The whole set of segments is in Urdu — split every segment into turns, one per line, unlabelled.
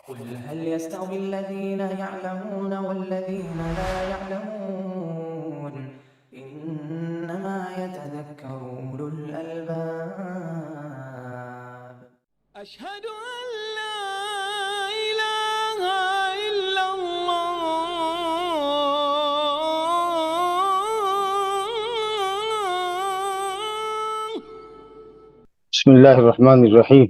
قل هل يستوي الذين يعلمون والذين لا يعلمون إنما يتذكر أولو الألباب
أشهد أن لا إله إلا الله.
بسم الله الرحمن الرحيم.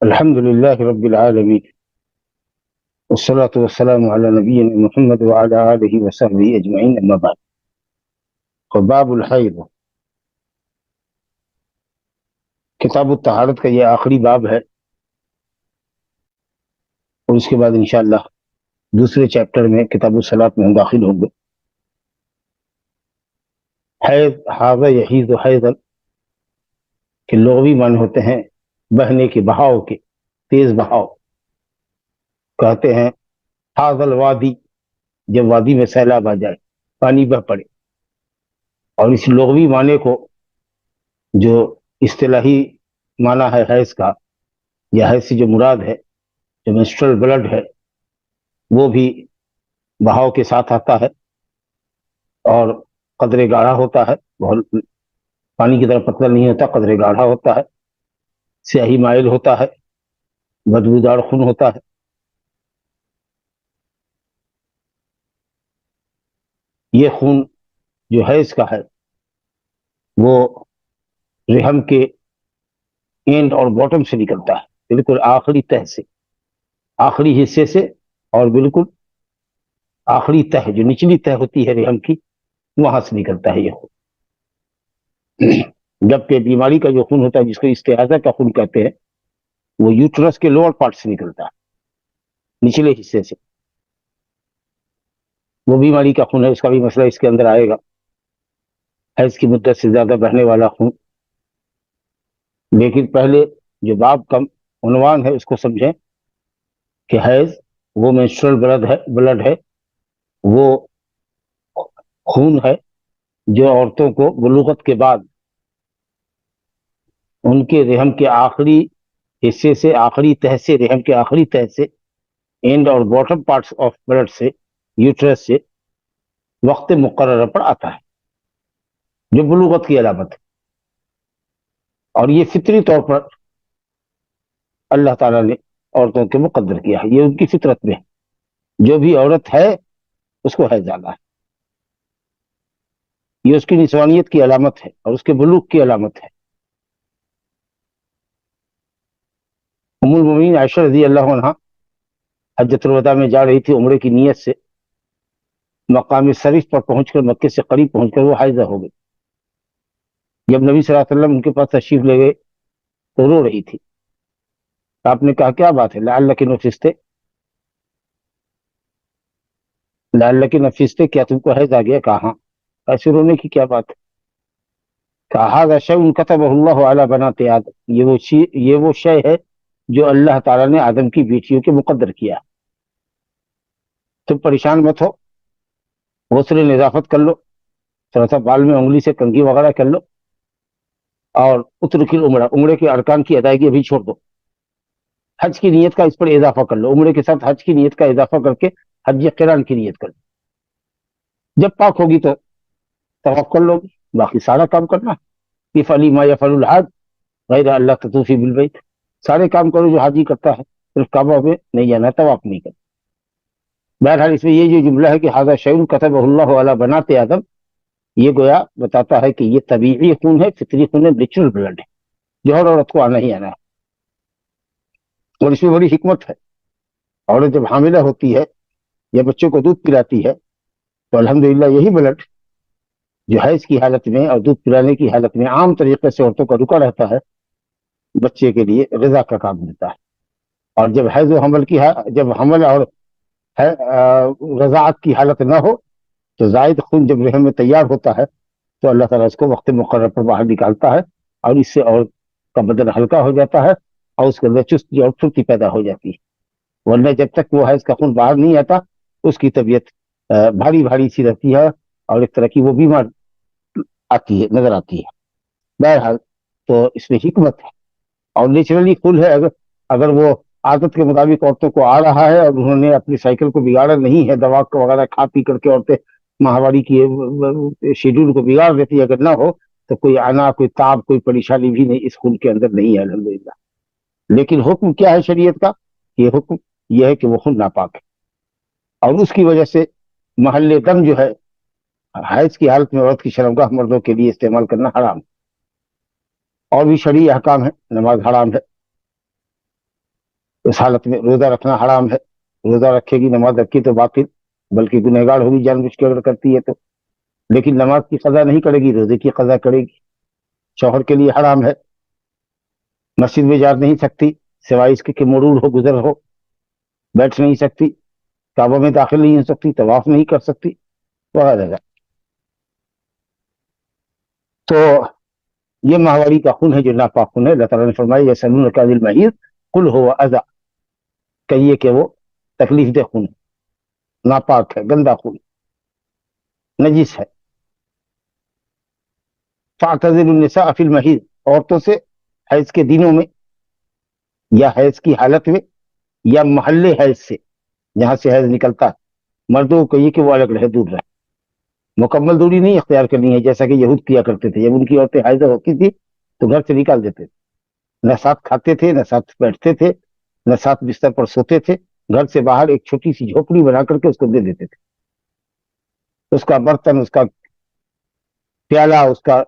الحمد لله رب العالمين، والصلاة والسلام على نبينا محمد وعلى آله وصحبه أجمعين، أما بعد. باب الحیض، کتاب الطہارت کا یہ آخری باب ہے، اور اس کے بعد انشاءاللہ دوسرے چیپٹر میں کتاب الصلاۃ میں ہم داخل ہوں گے۔ حیض، حاض یحیض حیضا کے لغوی معنی ہوتے ہیں بہنے کے، بہاؤ کے، تیز بہاؤ۔ کہتے ہیں حاض الوادی، جب وادی میں سیلاب آ جائے، پانی بہ پڑے۔ اور اس لغوی معنی کو جو اصطلاحی معنی ہے حیض کا، یا حیض سے جو مراد ہے، جو menstrual بلڈ ہے، وہ بھی بہاؤ کے ساتھ آتا ہے اور قدرے گاڑھا ہوتا ہے، بہت پانی کی طرح پتلا نہیں ہوتا، قدرے گاڑھا ہوتا ہے، سیاہی مائل ہوتا ہے، بدبودار خون ہوتا ہے۔ یہ خون جو حیض کا ہے وہ رحم کے اینڈ اور باٹم سے نکلتا ہے، بالکل آخری تہ سے، آخری حصے سے، اور بالکل آخری تہ جو نچلی تہ ہوتی ہے رحم کی، وہاں سے نکلتا ہے یہ خون۔ جبکہ بیماری کا جو خون ہوتا ہے، جس کو استحاضہ کا خون کہتے ہیں، وہ یوٹرس کے لوور پارٹ سے نکلتا ہے، نچلے حصے سے۔ وہ بیماری کا خون ہے، اس کا بھی مسئلہ اس کے اندر آئے گا۔ حیض کی مدت سے زیادہ بہنے والا خون۔ لیکن پہلے جو باب کا عنوان ہے اس کو سمجھیں کہ حیض وہ menstrual بلڈ ہے، وہ خون ہے جو عورتوں کو بلوغت کے بعد ان کے رحم کے آخری حصے سے، آخری تہ سے، رحم کے آخری تہ سے، اینڈ اور باٹم پارٹس آف بلڈ سے، یوٹرس سے وقت مقررہ پر آتا ہے، جو بلوغت کی علامت ہے۔ اور یہ فطری طور پر اللہ تعالیٰ نے عورتوں کے مقدر کیا ہے، یہ ان کی فطرت میں ہے۔ جو بھی عورت ہے اس کو حیض آنا ہے، یہ اس کی نسوانیت کی علامت ہے اور اس کے بلوغ کی علامت ہے۔ ام المومنین عائشہ رضی اللہ عنہا حجۃ الوداع میں جا رہی تھی عمرے کی نیت سے، مقام شریف پر پہنچ کر، مکے سے قریب پہنچ کر وہ حائضہ ہو گئی۔ جب نبی صلی اللہ علیہ وسلم ان کے پاس تشریف لے گئے تو رو رہی تھی۔ آپ نے کہا کیا بات ہے؟ لعلک نفستے، لعلک نفستے، کیا تم کو حیض آ گیا؟ کہا ہاں۔ ایسے رونے کی کیا بات ہے؟ کہا ھذا شیء کتبہ اللہ علی بنات آدم، یہ وہ شے ہے جو اللہ تعالیٰ نے آدم کی بیٹیوں کے مقدر کیا۔ تم پریشان مت ہو، غسل نظافت کر لو، تھوڑا سا بال میں انگلی سے کنگھی وغیرہ کر لو، اور اترک العمرہ، عمرے کے ارکان کی ادائیگی ابھی چھوڑ دو، حج کی نیت کا اس پر اضافہ کر لو، عمرے کے ساتھ حج کی نیت کا اضافہ کر کے حج قران کی نیت کر لو۔ جب پاک ہوگی تو طواف کر لو گی، باقی سارا کام کرنا ہے۔ افعلی ما یفعل الحاج غیر اللہ تطوفی بالبیت، سارے کام کرو جو حاجی کرتا ہے، صرف کعبہ میں نہیں جانا، طواف نہیں کرنا۔ بہرحال اس میں یہ جو جملہ ہے کہ ھذا شیء کتبہ اللہ علی بنات آدم، یہ گویا بتاتا ہے کہ یہ طبیعی خون ہے، فطری خون ہے، نیچرل بلڈ ہے، جو ہر عورت کو آنا ہی آنا ہے۔ اور اس میں بڑی حکمت ہے۔ عورت جب حاملہ ہوتی ہے یا بچوں کو دودھ پلاتی ہے تو الحمدللہ یہی بلڈ جو حیض کی حالت میں اور دودھ پلانے کی حالت میں عام طریقے سے عورتوں کا رکا رہتا ہے، بچے کے لیے غذا کا کام دیتا ہے۔ اور جب حیض و حمل کی جب حمل اور رضاعت کی حالت نہ ہو تو زائد خون جب رحم میں تیار ہوتا ہے تو اللہ تعالیٰ اس کو وقت مقرر پر باہر نکالتا ہے، اور اس سے عورت کا بدن ہلکا ہو جاتا ہے اور اس کے اندر چستی اور پھرتی پیدا ہو جاتی ہے۔ ورنہ جب تک وہ حیض کا خون باہر نہیں آتا اس کی طبیعت بھاری بھاری سی رہتی ہے اور ایک طرح کی وہ بیمار آتی ہے، نظر آتی ہے۔ بہرحال تو اس میں حکمت ہے، اور نیچرلی خون ہے، اگر وہ عادت کے مطابق عورتوں کو آ رہا ہے اور انہوں نے اپنی سائیکل کو بگاڑا نہیں ہے، دوا وغیرہ کھا پی کر کے عورتیں ماہواری کی شیڈول کو بگاڑ دیتی ہے، اگر نہ ہو تو کوئی آنا، کوئی تاب، کوئی پریشانی بھی نہیں اس خون کے اندر نہیں ہے الحمدللہ۔ لیکن حکم کیا ہے شریعت کا؟ یہ حکم یہ ہے کہ وہ خون ناپاک ہے، اور اس کی وجہ سے محل دم جو ہے حیض کی حالت میں عورت کی شرمگاہ مردوں کے لیے استعمال کرنا حرام ہے۔ اور بھی شرعی احکام ہے، نماز حرام ہے اس حالت میں، روزہ رکھنا حرام ہے، روزہ رکھے گی نماز رکھی تو باطل، بلکہ گنہگار ہوگی جان بوجھ کے اگر کرتی ہے تو، لیکن نماز کی قضا نہیں کرے گی، روزے کی قضا کرے گی۔ شوہر کے لیے حرام ہے، مسجد میں جا نہیں سکتی سوائے اس کے کہ مرور ہو، گزر ہو، بیٹھ نہیں سکتی، کعبہ میں داخل نہیں ہو سکتی، طواف نہیں کر سکتی وغیرہ۔ تو یہ ماہواری کا خون ہے جو ناپاک خون ہے۔ اللہ تعالیٰ نے فرمایا یسألونک عن المحیض قل هو اذی، کہیے کہ وہ تکلیف دہ خون ہے، ناپاک ہے، گندا خون، نجس ہے۔ فاعتزلوا النساء فی المحیض، عورتوں سے حیض کے دنوں میں یا حیض کی حالت میں یا محل حیض سے جہاں سے حیض نکلتا ہے، مردوں کو کہیے کہ وہ الگ رہے، دور رہے، مکمل دوری نہیں اختیار کرنی ہے جیسا کہ یہود کیا کرتے تھے۔ جب ان کی عورتیں حائض ہوتی تھی تو گھر سے نکال دیتے تھے، نہ ساتھ کھاتے تھے، نہ ساتھ بیٹھتے تھے، نہ ساتھ بستر پر سوتے تھے، گھر سے باہر ایک چھوٹی سی جھوپڑی بنا کر کے اس کو دے دیتے تھے، اس کا برتن، اس کا پیالہ، اس کا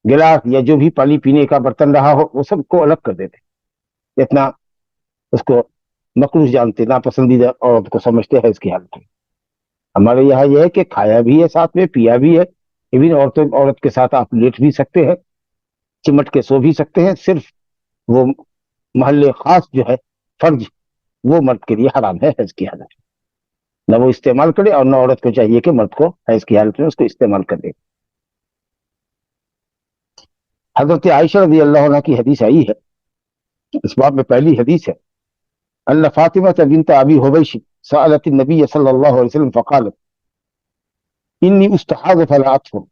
گلاس یا جو بھی پانی پینے کا برتن رہا ہو وہ سب کو الگ کر دیتے، اتنا اس کو مکروہ جانتے، ناپسندیدہ عورت کو سمجھتے ہیں اس کی حالت میں۔ ہمارے یہاں یہ ہے کہ کھایا بھی ہے، ساتھ میں پیا بھی ہے، ایون عورت کے ساتھ آپ لیٹ بھی سکتے ہیں، چمٹ کے سو بھی سکتے ہیں، صرف وہ محل خاص جو ہے فرج وہ مرد کے لیے حرام ہے حیض کی حالت میں، نہ وہ استعمال کرے اور نہ عورت کو چاہیے کہ مرد کو حیض کی حالت میں اس کو استعمال کر دے۔ حضرت عائشہ رضی اللہ عنہ کی حدیث آئی ہے، اس باب میں پہلی حدیث ہے، ان فاطمہ بنت ابی حبیش سألت النبی صلی اللہ علیہ وسلم فقالت انی استحاض فلا اطهر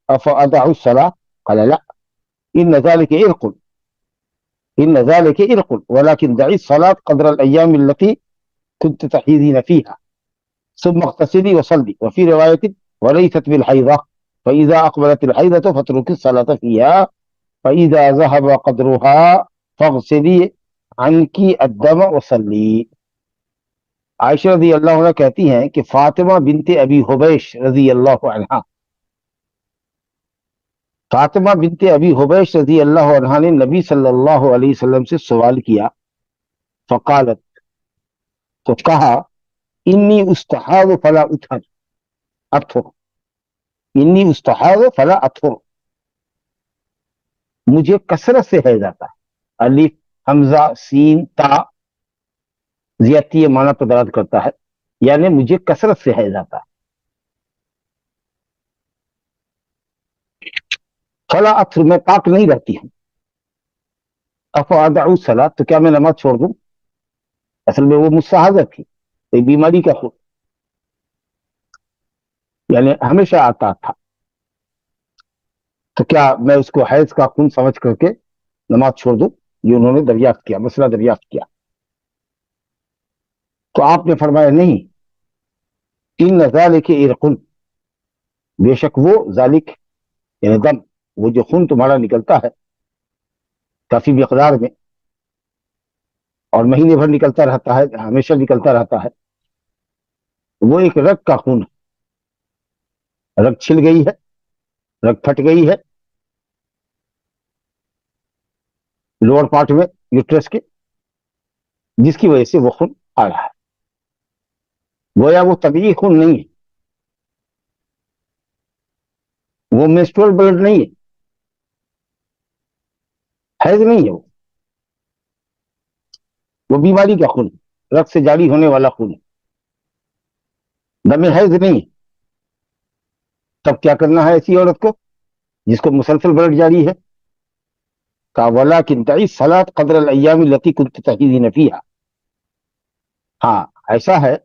افأدع الصلاة قال لا ان ذلك عرق ولكن دعي الصلاة قدر الايام التي كنت تحيضين فيها ثم اغتسلي وصلي، وفي رواية وليست بالحيضة فإذا أقبلت الحيضة فاترك الصلاة فيها فإذا ذهب قدرها فاغسلي عنك الدم وصلي۔ عائشہ رضی اللہ عنہ کہتی ہیں کہ فاطمہ بنت ابی حبیش رضی اللہ عنہ، فاطمہ بنت ابی حبیش رضی اللہ عنہ نے نبی صلی اللہ علیہ وسلم سے سوال کیا، فقالت، تو کہا، انی استحاض فلا اطہر، انی استحاض فلا اطہر، مجھے کثرت سے حیض آتا ہے، الف حمزہ سین تا زیادتی معنی پر دلالت کرتا ہے، یعنی مجھے کثرت سے حیض آتا ہے، فلا اطہر، میں پاک نہیں رہتی ہوں، افادع الصلاۃ، تو کیا میں نماز چھوڑ دوں؟ اصل میں وہ مستحاضہ تھی، ایک بیماری کا خون یعنی ہمیشہ آتا تھا، تو کیا میں اس کو حیض کا خون سمجھ کر کے نماز چھوڑ دوں؟ یہ انہوں نے دریافت کیا، مسئلہ دریافت کیا، تو آپ نے فرمایا نہیں، ان ذالک عرق، بے شک وہ ذالک یعنی دم، وہ جو خون تمہارا نکلتا ہے کافی مقدار میں اور مہینے بھر نکلتا رہتا ہے، ہمیشہ نکلتا رہتا ہے، وہ ایک رگ کا خون ہے، رگ چھل گئی ہے، رگ پھٹ گئی ہے لوور پارٹ میں یوٹرس کے، جس کی وجہ سے وہ خون آ رہا ہے، گویا وہ طبیعی خون نہیں ہے، وہ menstrual بلڈ نہیں ہے، حیض نہیں ہے، وہ بیماری کا خون ہے، رگ سے جاری ہونے والا خون ہے، دم حیض نہیں ہے۔ تب کیا کرنا ہے ایسی عورت کو جس کو مسلسل بلڈ جاری ہے؟ کہا وَلَٰكِن دَعِ الصَّلَاةَ قَدْرَ الْأَيَّامِ الَّتِي كُنتِ تَحِيضِينَ فِيهَا، ہاں ایسا ہے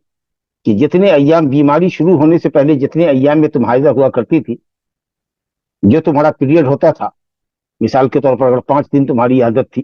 کہ جتنے ایام بیماری شروع ہونے سے پہلے جتنے ایام میں تم حائضہ ہوا کرتی تھی، جو تمہارا پیریڈ ہوتا تھا، مثال کے طور پر اگر 5 دن تمہاری عادت تھی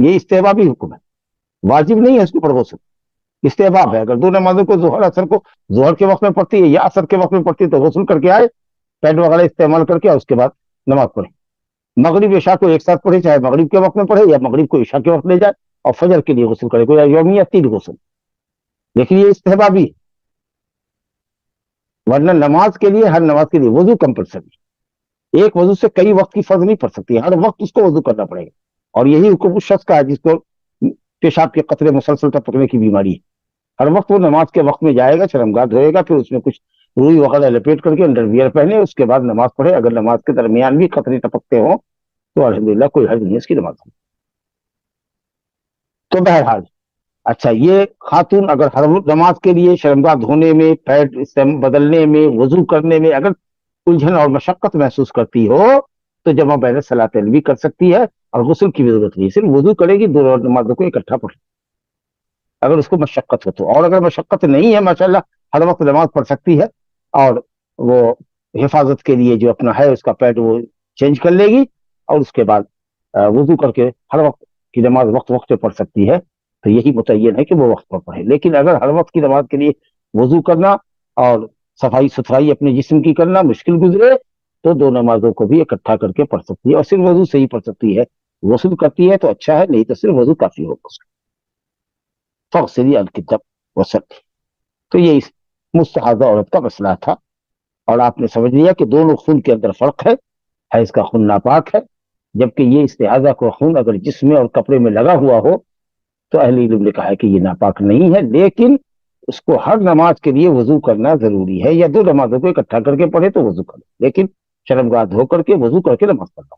یہ استحبابی حکم ہے، واجب نہیں ہے اس کے اوپر غسل، استحباب ہے. اگر دو نمازوں کو ظہر کے وقت میں پڑھتی ہے یا عصر کے وقت میں پڑھتی ہے تو غسل کر کے آئے، پیڈ وغیرہ استعمال کر کے، اور اس کے بعد نماز پڑھے. مغرب عشاء کو ایک ساتھ پڑھے، چاہے مغرب کے وقت میں پڑھے یا مغرب کو عشاء کے وقت لے جائے، اور فجر کے لیے غسل کرے، کوئی یومی یا 3 غسل. لیکن یہ استحبابی ہے، ورنہ نماز کے لیے، ہر نماز کے لیے وضو کمپلسری. ایک وضو سے کئی وقت کی فرض نہیں پڑ سکتی، ہر وقت اس کو وضو کرنا پڑے گا. اور یہی حکم اس شخص کا ہے جس کو پیشاب کے قطرے مسلسل ٹپکنے کی بیماری ہے. ہر وقت وہ نماز کے وقت میں جائے گا، شرمگاہ دھوئے گا، پھر اس میں کچھ روئی وغیرہ لپیٹ کر کے انڈر ویئر پہنے، اس کے بعد نماز پڑھے. اگر نماز کے درمیان بھی قطرے ٹپکتے ہوں تو الحمدللہ کوئی حرج نہیں اس کی نماز میں. تو بہرحال اچھا، یہ خاتون اگر ہر نماز کے لیے شرمگاہ دھونے میں، پیڈ بدلنے میں، وضو کرنے میں اگر الجھن اور مشقت محسوس کرتی ہو تو جمع بین صلاتین بھی کر سکتی ہے، اور غسل کی بھی ضرورت نہیں، صرف وضو کرے گی، دو نمازوں کو اکٹھا پڑھے اگر اس کو مشقت ہو تو. اور اگر مشقت نہیں ہے، ماشاءاللہ ہر وقت نماز پڑھ سکتی ہے، اور وہ حفاظت کے لیے جو اپنا ہے اس کا پیڈ وہ چینج کر لے گی، اور اس کے بعد وضو کر کے ہر وقت کی نماز وقت وقت پہ پڑھ سکتی ہے، تو یہی متعین ہے کہ وہ وقت پر پڑھے. لیکن اگر ہر وقت کی نماز کے لیے وضو کرنا اور صفائی ستھرائی اپنے جسم کی کرنا مشکل گزرے تو دو نمازوں کو بھی اکٹھا کر کے پڑھ سکتی ہے، اور صرف وضو سے ہی پڑھ سکتی ہے. غسل کرتی ہے تو اچھا ہے، نہیں تو صرف وضو کافی ہوگا. فغسلی الکتاب وسل. تو یہ اس مستحاضہ عورت کا مسئلہ تھا، اور آپ نے سمجھ لیا کہ دونوں خون کے اندر فرق ہے. حیض کا خون ناپاک ہے، جبکہ یہ استحاضہ کا خون اگر جسم میں اور کپڑے میں لگا ہوا ہو تو اہل علم نے کہا ہے کہ یہ ناپاک نہیں ہے، لیکن اس کو ہر نماز کے لیے وضو کرنا ضروری ہے. یا دو نمازوں کو اکٹھا کر کے پڑھے تو وضو کرے، لیکن شرمگاہ دھو کر کے وضو کر کے نماز پڑھنا.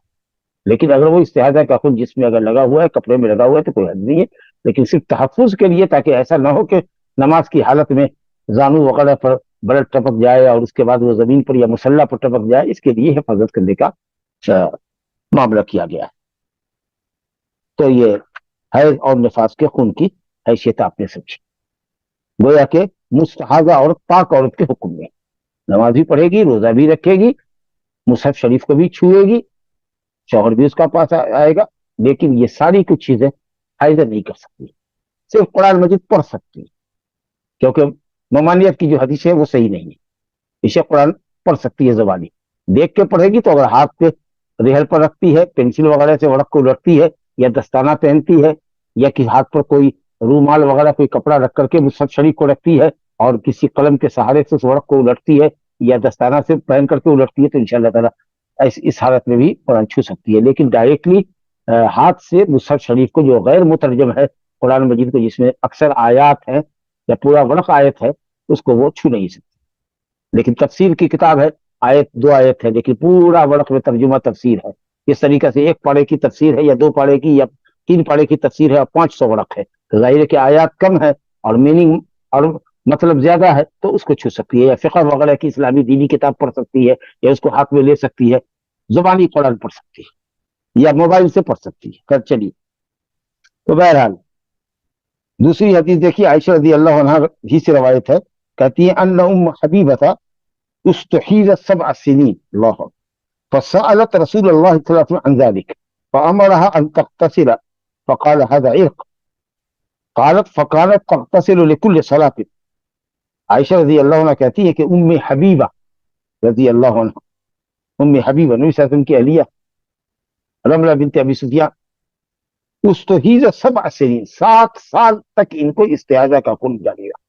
لیکن اگر وہ استحاضہ کا خون جسم میں اگر لگا ہوا ہے، کپڑے میں لگا ہوا ہے تو کوئی حرج نہیں ہے، لیکن صرف تحفظ کے لیے، تاکہ ایسا نہ ہو کہ نماز کی حالت میں زانو وغیرہ پر بلڈ ٹپک جائے اور اس کے بعد وہ زمین پر یا مصلی پر ٹپک جائے، اس کے لیے حفاظت کرنے کا معاملہ کیا گیا ہے. تو یہ حیض اور نفاس کے خون کی حیثیت آپ نے سمجھی. گویا کہ مستحاضہ عورت پاک عورت کے حکم میں نماز بھی پڑھے گی، روزہ بھی رکھے گی، مصحف شریف کو بھی چھوئے گی، شوہر بھی اس کا پاس آئے گا، لیکن یہ ساری کچھ چیزیں حیض نہیں کر سکتی. صرف قرآن مجید پڑھ سکتی ہے، کیونکہ ممانعت کی جو حدیث ہے وہ صحیح نہیں ہے. اسے قرآن پڑھ سکتی ہے زبانی، دیکھ کے پڑھے گی تو اگر ہاتھ پہ ریہل پر رکھتی ہے، پینسل وغیرہ سے ورق کو لٹتی ہے، یا دستانہ پہنتی ہے، یا کہ ہاتھ پر کوئی رومال وغیرہ کوئی کپڑا رکھ کر کے مصحف شریف کو رکھتی ہے اور کسی قلم کے سہارے سے اس ورق کو الٹتی ہے، یا دستانہ سے پہن کر کے الٹتی ہے، تو انشاءاللہ تعالیٰ اس حالت میں بھی قرآن چھو سکتی ہے. لیکن ڈائریکٹلی ہاتھ سے مصحف شریف کو جو غیر مترجم ہے قرآن مجید کو، جس میں اکثر آیات ہیں یا پورا ورق آیت ہے، اس کو وہ چھو نہیں سکتی. لیکن تفسیر کی کتاب ہے، آیت 2 آیت ہے، لیکن پورا ورق میں ترجمہ تفسیر ہے. اس طریقے سے 1 پارے کی تفسیر ہے، یا 2 پارے کی، یا 3 پارے کی تفسیر ہے، اور 500 ورق ہے، تو ظاہر ہے کہ آیات کم ہے اور میننگ اور مطلب زیادہ ہے، تو اس کو چھو سکتی ہے. یا فقہ وغیرہ کی اسلامی دینی کتاب پڑھ سکتی ہے، یا اس کو ہاتھ میں لے سکتی ہے، زبانی قرآن پڑھ سکتی ہے، یا موبائل سے پڑھ سکتی ہے. چلیے، تو بہرحال دوسری حدیث دیکھیے، عائشہ رضی اللہ عنہا ہی سے روایت ہے، کہتی ہیں ان ام حبیبہ استحیضت 7 سنین، اللہ، فسألت رسول اللہ صلی اللہ علیہ وسلم عن ذلك فأمرها أن تغتسل فقال هذا عرق، قالت فكانت تغتسل لكل صلاة. عائشہ رضی اللہ عنہ کہتی ہے کہ ام حبیبہ رضی اللہ عنہ، ام حبیبہ نبی صلی اللہ علیہ وسلم کی اہلیہ رملہ بنت ابی سفیان، استحیضت 7 سنین، 7 سال تک ان کو استحاضہ کا خون جاری رہا،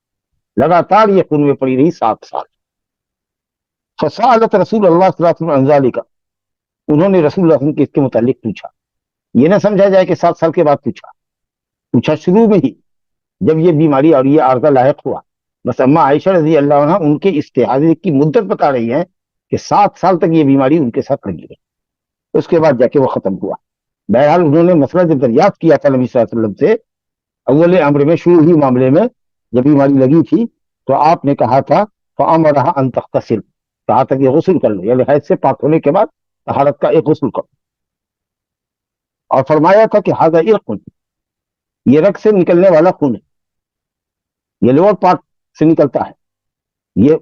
لگاتار یہ خون میں پڑی رہی 7 سال. فسألت رسول اللہ صلی اللہ علیہ وسلم عن ذلك، انہوں نے رسول اللہ صلی اللہ علیہ وسلم کے اس کے متعلق پوچھا. یہ نہ سمجھا جائے کہ 7 سال کے بعد پوچھا شروع میں ہی جب یہ بیماری اور یہ عارضہ لاحق ہوا. بس اما عائشہ رضی اللہ عنہ ان کے استحاضے کی مدت بتا رہی ہیں کہ 7 سال تک یہ بیماری ان کے ساتھ لگی رہی، اس کے بعد جا کے وہ ختم ہوا. بہرحال انہوں نے مسئلہ جب دریافت کیا تھا نبی صلی اللہ علیہ وسلم سے، اول امر میں، شروع ہی معاملے میں جب بیماری لگی تھی، تو آپ نے کہا تھا فأمرها أن تغتسل، کہا تھا کہ غسل کر لو، یعنی حیض سے پاک ہونے کے بعد طہارت کا ایک غسل کرو، اور فرمایا تھا کہ هذا عرق، یہ رگ سے نکلنے والا خون ہے، یہ لوور پارٹ سے نکلتا ہے، یہ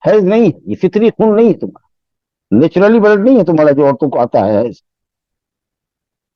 حیض نہیں ہے، یہ فطری خون نہیں ہے تمہارا، نیچرلی بلڈ نہیں ہے تمہارا جو عورتوں کو آتا ہے حیض.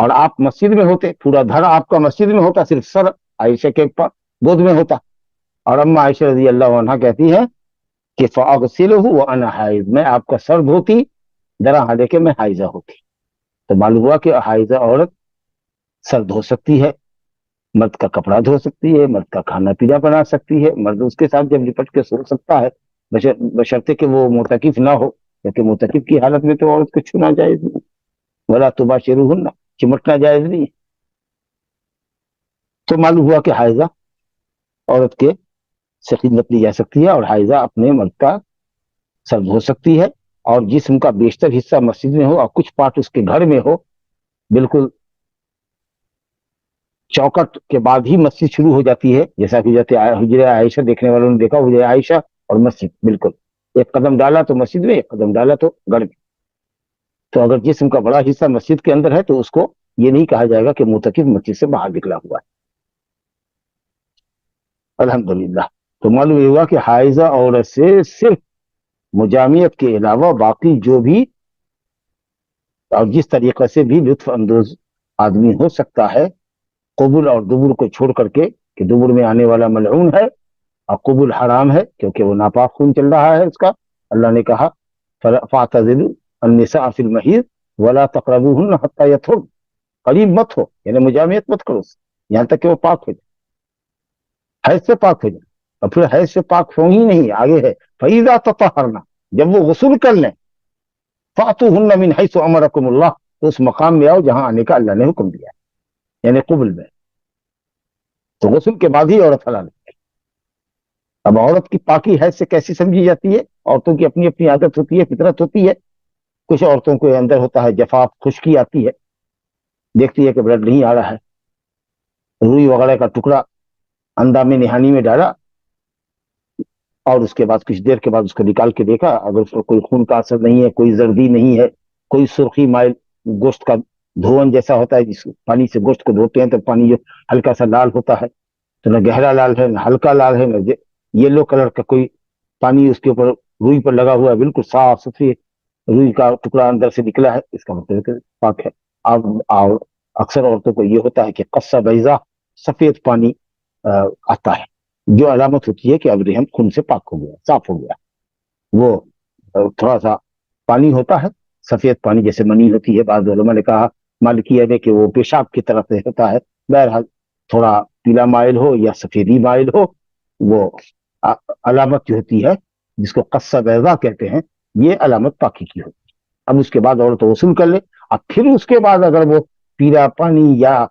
اور آپ مسجد میں ہوتے, پورا دھڑ آپ کا مسجد میں ہوتا, صرف سر عائشہ کے گود میں ہوتا. اور اما عائشہ رضی اللہ عنہا کہتی ہے کہ فاغسلہ وانا حائض, میں آپ کا سر دھوتی درا حالے کے میں حائضہ ہوتی. تو معلوم ہوا کہ حائضہ عورت سر دھو سکتی ہے, مرد کا کپڑا دھو سکتی ہے, مرد کا کھانا پینا بنا سکتی ہے, مرد اس کے ساتھ جب لپٹ کے سو سکتا ہے, بشرطے کہ وہ معتکف نہ ہو, کیونکہ معتکف کی حالت میں تو عورت کو چھونا جائز نہیں, ولا تباشرہن, چمٹنا جائز نہیں. تو معلوم ہوا کہ حائضہ عورت کے سے خدمت لی جا سکتی ہے, اور حائضہ اپنے مرد کا سر دھو سکتی ہے, اور جسم کا بیشتر حصہ مسجد میں ہو اور کچھ پارٹ اس کے گھر میں ہو, بالکل چوکٹ کے بعد ہی مسجد شروع ہو جاتی ہے, جیسا کہ جاتے حجرہ عائشہ دیکھنے والوں نے دیکھا, حجرہ عائشہ اور مسجد بالکل ایک قدم ڈالا تو مسجد میں, ایک قدم ڈالا تو گھر میں. تو اگر جسم کا بڑا حصہ مسجد کے اندر ہے تو اس کو یہ نہیں کہا جائے گا کہ معتکف مسجد سے باہر نکلا ہوا ہے. الحمدللہ. تو معلوم یہ ہوا کہ حائضہ عورت سے صرف مجامعت کے علاوہ باقی جو بھی اور جس طریقے سے بھی لطف اندوز آدمی ہو سکتا ہے, قبل اور دبر کو چھوڑ کر کے, کہ دبر میں آنے والا ملعون ہے اور قبل حرام ہے کیونکہ وہ ناپاک خون چل رہا ہے اس کا. اللہ نے کہا فاعتزلوا النساء فی المحیض ولا تقربوهن حتى يطهرن, قریب مت ہو, یعنی مجامعت مت کرو یہاں تک کہ وہ پاک ہو جائے, حیض سے پاک ہو جائے. اور پھر حیض سے پاک ہو ہی نہیں, آگے ہے فاذا تطہرن, جب وہ غسل کر لیں, فاتوهن من حيث امركم اللہ, تو اس مقام میں آؤ جہاں آنے کا اللہ نے حکم دیا ہے, یعنی قبل میں. تو غسل کے بعد ہی عورت حلال ہے. اب عورت کی پاکی حیض سے کیسی سمجھی جاتی ہے؟ عورتوں کی اپنی اپنی عادت ہوتی ہے, فطرت ہوتی ہے. کچھ عورتوں کے اندر ہوتا ہے جفاف, خشکی آتی ہے, دیکھتی ہے کہ بلڈ نہیں آ رہا ہے, روئی وغیرہ کا ٹکڑا اندام میں نہانی میں ڈالا, اور اس کے بعد کچھ دیر کے بعد اس کو نکال کے دیکھا, اگر اس کو کوئی خون کا اثر نہیں ہے, کوئی زردی نہیں ہے, کوئی سرخی مائل گوشت کا دھون جیسا ہوتا ہے, جس پانی سے گوشت کو دھوتے ہیں تو پانی جو ہلکا سا لال ہوتا ہے, تو نہ گہرا لال ہے, نہ ہلکا لال ہے, نہ یلو کلر کا کوئی پانی اس کے اوپر روئی پر لگا ہوا ہے, بالکل صاف ستھری روئی کا ٹکڑا اندر سے نکلا ہے, اس کا مطلب پاک ہے. اور اکثر عورتوں کو یہ ہوتا ہے کہ قصہ بیضا, سفید پانی آتا ہے, جو علامت ہوتی ہے کہ اب رحم خون سے پاک ہو گیا, صاف ہو گیا. وہ تھوڑا سا پانی ہوتا ہے, سفید پانی جیسے منی ہوتی ہے. بعض علماء نے کہا مالکیہ نے کہ وہ پیشاب کی طرف سے ہوتا ہے. بہرحال تھوڑا پیلا مائل ہو یا سفیدی مائل ہو, وہ علامت جو ہوتی ہے جس کو قصہ بیضا کہتے ہیں, یہ علامت پاکی کی ہوتی ہے. اب اس کے بعد عورت غسل کر لے, اور پھر اس کے بعد اگر وہ پیلا پانی یا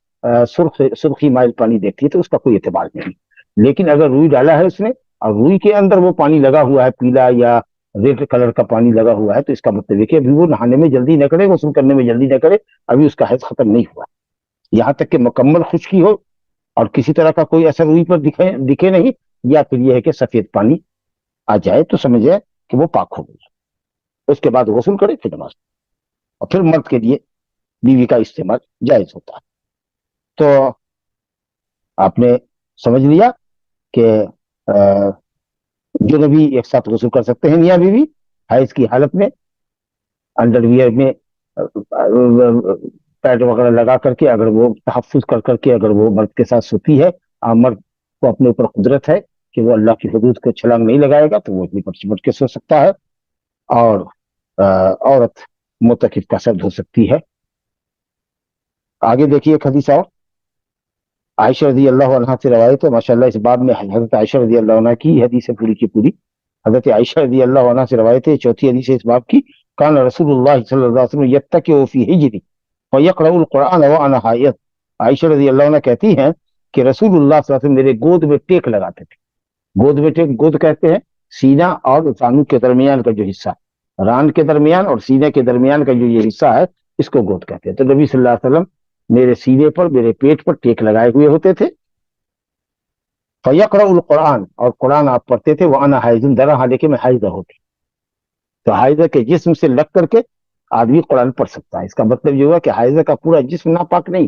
سرخی مائل پانی دیکھتی ہے تو اس کا کوئی اعتبار نہیں. لیکن اگر روئی ڈالا ہے اس نے, اور روئی کے اندر وہ پانی لگا ہوا ہے, پیلا یا ریڈ کلر کا پانی لگا ہوا ہے, تو اس کا مطلب ہے کہ ابھی وہ نہانے میں جلدی نہ کرے, غسل کرنے میں جلدی نہ کرے, ابھی اس کا حیض ختم نہیں ہوا, یہاں تک کہ مکمل خشکی ہو اور کسی طرح کا کوئی اثر روئی پر دکھے نہیں, یا پھر یہ ہے کہ سفید پانی آ جائے تو سمجھ جائے کہ وہ پاک ہو گئی. اس کے بعد غسل کرے, پھر نماز, اور پھر مرد کے لیے بیوی کا استعمال جائز ہوتا ہے. تو آپ نے سمجھ لیا کہ جو نبی ایک ساتھ غسل کر سکتے ہیں میاں بیوی حیض کی حالت میں, انڈر ویئر میں پیڈ وغیرہ لگا کر کے, اگر وہ تحفظ کر کر کے اگر وہ مرد کے ساتھ سوتی ہے, مرد کو اپنے اوپر قدرت ہے کہ وہ اللہ کی حدود کو چھلانگ نہیں لگائے گا, تو وہ اپنی پر چمٹ کے سو سکتا ہے. اور عورت معتکف کا سر دھو سکتی ہے. آگے دیکھیے ایک حدیث اور عائشہ رضی اللہ عنہ سے روایت ہے. ماشاءاللہ اس باب میں حضرت عائشہ رضی اللہ عنہ کی حدیث ہے پوری کی پوری. حضرت عائشہ رضی اللہ عنہ سے روایت ہے, چوتھی حدیث ہے اس باب کی. کان رسول اللہ صلی اللہ علیہ وسلم یتکئ فی حجری ویقرأ القرآن وانا حائض. عائشہ رضی اللہ عنہ کہتی ہیں کہ رسول اللہ صلی اللہ علیہ وسلم میرے گود میں ٹیک لگاتے تھے. گود میں ٹیک, گود کہتے ہیں سینہ اور رانوں کے درمیان کا جو حصہ, ران کے درمیان اور سینے کے درمیان کا جو یہ حصہ ہے, اس کو گود کہتے ہیں. تو نبی صلی اللہ علیہ وسلم میرے سینے پر, میرے پیٹ پر ٹیک لگائے ہوئے ہوتے تھے. فیقرأ القرآن, اور قرآن آپ پڑھتے تھے, وانا حائض, درا حالے کہ میں حائضہ ہوتی. تو حائضہ کے جسم سے لگ کر کے آدمی قرآن پڑھ سکتا ہے. اس کا مطلب یہ ہوا کہ حائضہ کا پورا جسم ناپاک نہیں.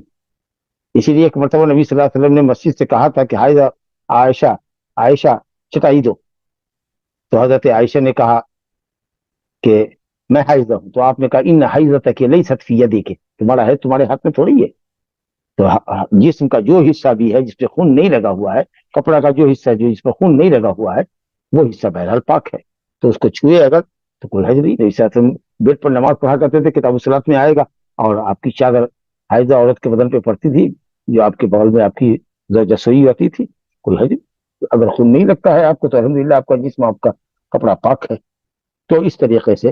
اسی لیے ایک مرتبہ نبی صلی اللہ علیہ وسلم نے مسجد سے کہا تھا کہ حائضہ عائشہ چٹائی دو. تو حضرت عائشہ نے کہا کہ میں حائضہ ہوں. تو آپ نے کہا ان حیضتک لیست فی یدک, تمہارا ہے تمہارے ہاتھ میں تھوڑی ہے. تو جسم کا جو حصہ بھی ہے جس پہ خون نہیں لگا ہوا ہے، کپڑا کا جو حصہ جو جس پہ خون نہیں لگا ہوا ہے، وہ حصہ بہرحال پاک ہے. تو اس کو چھوئے اگر تو کوئی حرج نہیں. جیسے تم بیڈ پر نماز پڑھا کرتے تھے، کتاب الصلاۃ میں آئے گا، اور آپ کی چادر حائضہ عورت کے بدن پہ پڑتی تھی، جو آپ کے بغل میں آپ کی زوجہ سوئی ہوتی تھی، کوئی حرج نہیں. اگر خون نہیں لگتا ہے آپ کو تو الحمدللہ آپ کا جسم، آپ کا کپڑا پاک ہے. تو اس طریقے سے،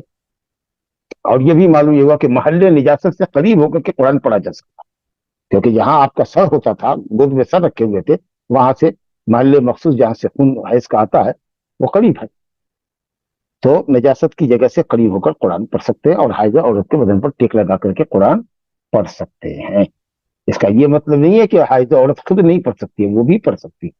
اور یہ بھی معلوم یہ ہوا کہ محل نجاست سے قریب ہو کر کے قرآن پڑھا جا سکتا، کیونکہ جہاں آپ کا سر ہوتا تھا، گود میں سر رکھے ہوئے تھے، وہاں سے محل مخصوص جہاں سے خون حیض کا آتا ہے وہ قریب ہے. تو نجاست کی جگہ سے قریب ہو کر قرآن پڑھ سکتے ہیں، اور حائضہ عورت کے بدن پر ٹیک لگا کر کے قرآن پڑھ سکتے ہیں. اس کا یہ مطلب نہیں ہے کہ حائضہ عورت خود نہیں پڑھ سکتی ہے، وہ بھی پڑھ سکتی ہے.